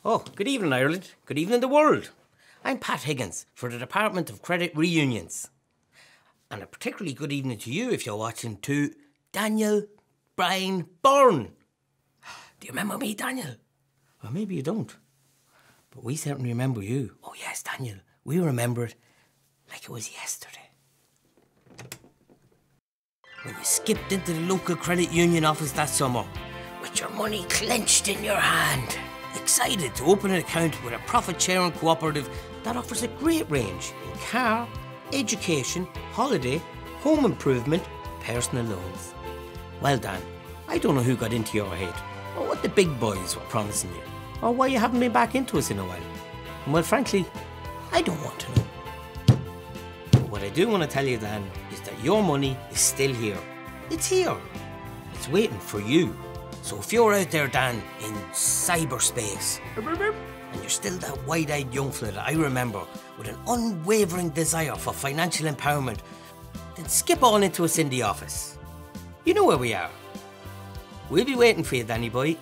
Oh, good evening, Ireland. Good evening, the world. I'm Pat Higgins for the Department of Credit Reunions. And a particularly good evening to you if you're watching to Daniel Brian Byrne. Do you remember me, Daniel? Well, maybe you don't. But we certainly remember you. Oh yes, Daniel. We remember it like it was yesterday. When you skipped into the local credit union office that summer with your money clenched in your hand, excited to open an account with a profit-sharing cooperative that offers a great range in car, education, holiday, home improvement, personal loans. Well, Dan, I don't know who got into your head, or what the big boys were promising you, or why you haven't been back into us in a while. And well, frankly, I don't want to know. But what I do want to tell you, Dan, is that your money is still here. It's here. It's waiting for you. So if you're out there, Dan, in cyberspace, and you're still that wide-eyed young fella that I remember with an unwavering desire for financial empowerment, then skip on into us in the office. You know where we are. We'll be waiting for you, Danny boy.